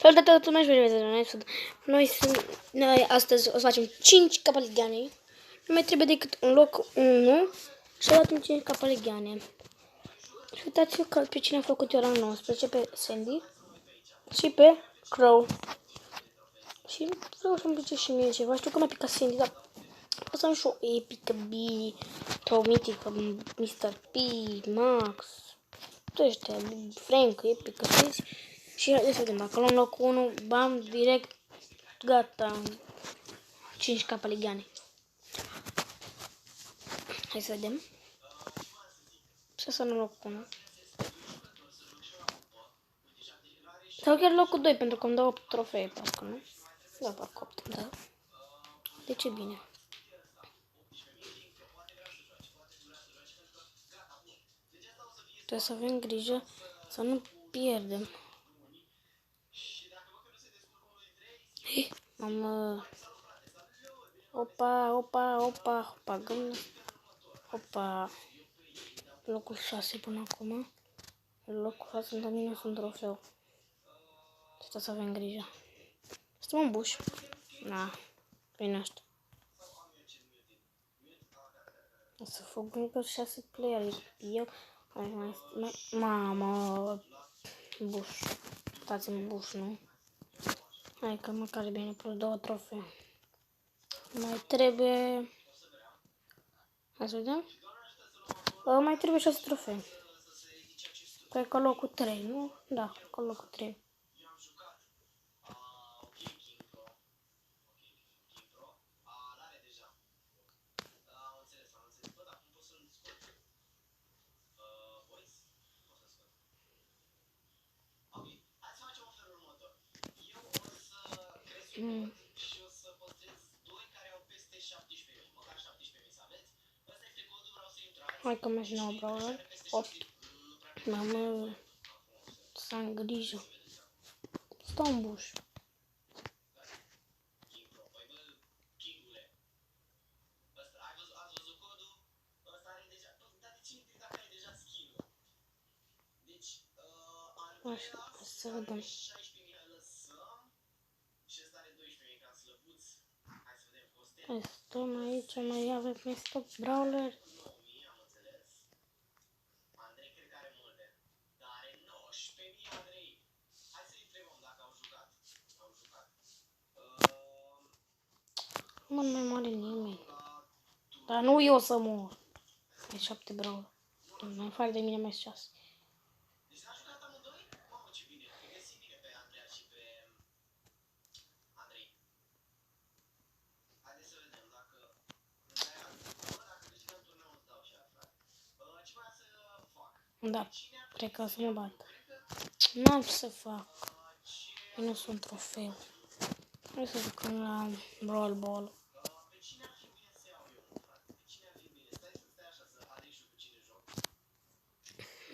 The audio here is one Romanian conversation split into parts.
Salutare toată lumea. Noi astăzi o să facem 5 capaligane. Nu mai trebuie decât un loc 1 și luăm 5 capaligane. Și uitați-vă că pe cine a făcut eu la 19, pe Sandy și pe Crow. Și vreau să-mi place și mie ceva. Știu că m-a picat Sandy, dar o să am și o epică B, sau mitică Mr. P, Max, toți ăștia, Frank, epică, știți? Și hai să vedem, dacă luăm locul 1, bam, direct, gata, 5 capaligane. Hai să vedem. Și să nu locul 1. Sau chiar locul 2, pentru că îmi dă 8 trofee, parcă, nu? Da, parcă 8, da. Deci e bine. Trebuie să avem grijă să nu pierdem. Mamă. Opa, gând. Opa. Locul 6 până acum. Locul 6 într mine sunt trofeu. Trebuie să avem grijă. Suntem în buș. Na, prin asta. O să fug încă 6 player. Eu. Mamă. Buș. Stați în buș, nu? Hai că măcar e bine, plus 2 trofee. Mai trebuie... Hai să vedem. Mai trebuie 6 trofee. Cred că locul 3, nu? Da, cred că locul 3. Hai că mergi 9 brawler. 8. Mamă, să am grijă. Stau în buș. Așa, să vedem. Stăm aici, mai avem peste tot brawler. Nu mai moare nimeni. Dar nu eu să mor. Ai 7 brawler. Mai fac de mine mai 6. Da, cred că o să mă bat. N-am ce să fac. Eu nu sunt trofeu. Hai să jucăm la Brawl Ball.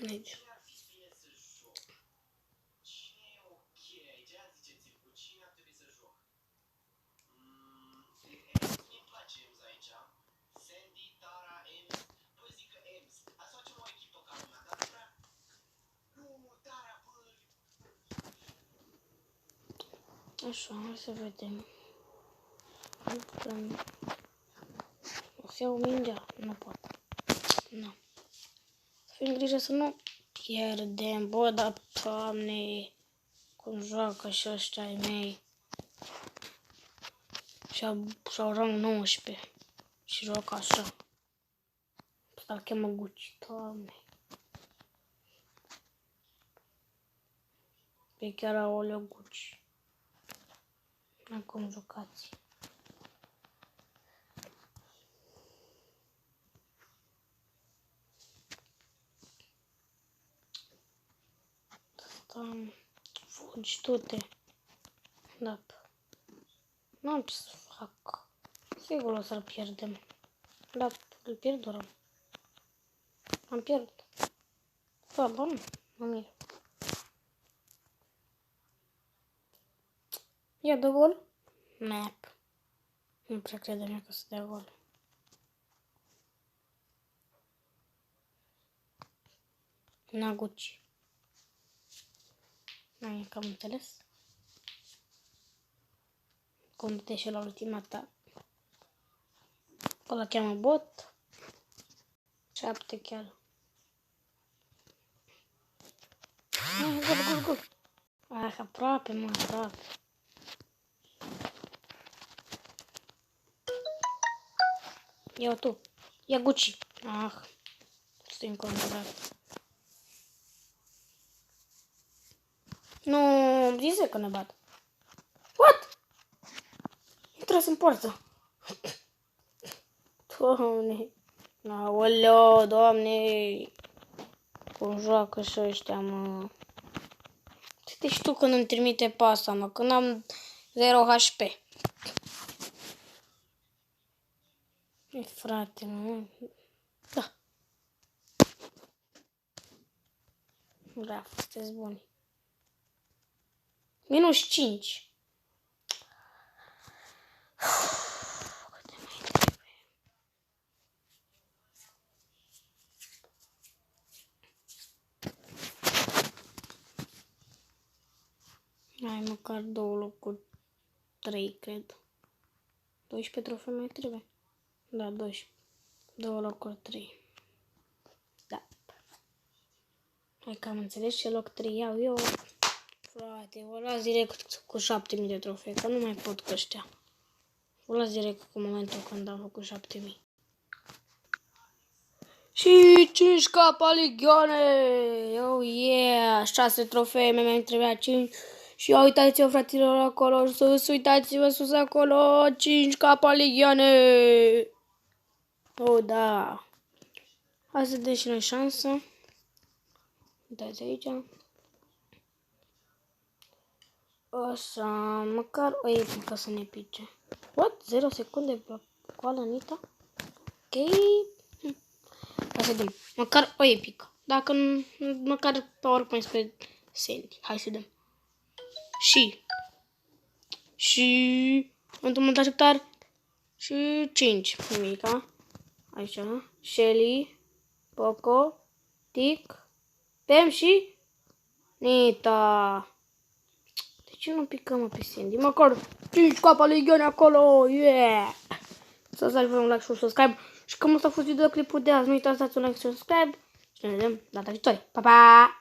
Deci. Așa, hai să vedem. O să iau mingea? Nu pot. Nu. Să fim grijă să nu pierdem. Bă, dar, Doamne, cum joacă și ăștia ai mei. Și-au rang 19. Și joacă așa. Asta-l chemă Gucci, Doamne. Pe chiar aoleu Gucci. Acum jucați. Stăm. Fugi tu-te. Da. N-am ce să fac. Sigur o să-l pierdem. Da, îl pierd doar. Am pierdut. Da, bă, nu. Mă mir. Ia de gol. Map. Nu prea credem eu că să dea gol. N-a Gucci. N-ai cam înțeles? Conte și la ultima ta. Ăla cheamă bot. 7 chiar. Gol. Aproape, mă, aproape. Ia tu. Ia Gucci. Stai înconjurat. Nu, zise că ne bat. What? Intras în poartă. Doamne. Aoleo, Doamne. Cum joacă și ăștia, mă. Deci tu când îmi trimite pasa, mă, când am 0 HP. Frate, mă. Da. Da, sunteți buni. -5. Câte mai trebuie? Hai, măcar 2 locuri. 3, cred. 12 trofei mai trebuie. Da, 12. 2 locuri 3. Da. Hai că am înțeles ce loc 3 iau eu. Frate, o las direct cu 7000 de trofei, că nu mai pot cu ăștia. O las direct cu momentul când am făcut 7000. Și 5 capa legioane! Oh yeah! 6 trofee, mi-mai trebuia 5. Și uitați-vă, fraților, acolo sus, uitați-vă sus acolo, 5 capa legioane! Oh, da! Hai să dăm și noi șansă. Uitați aici. Așa, măcar o epică să ne pice. What? 0 secunde coală Nita? Ok. Hai să dăm. Măcar o epică. Dacă nu, măcar PowerPoint spre Sandy. Hai să dăm. Și într-un montaj așteptar. Și 5. Nimica. Aici. Shelly. Poco. Tic. Pem și Nita. De ce nu picăm pe Sandy? Măcar 5 capa legione acolo. Yeah! Să dați un like și un subscribe. Și cam asta a fost videoclipul de azi. Nu uitați să dați un like și un subscribe. Și ne vedem data viitoare. Pa, pa!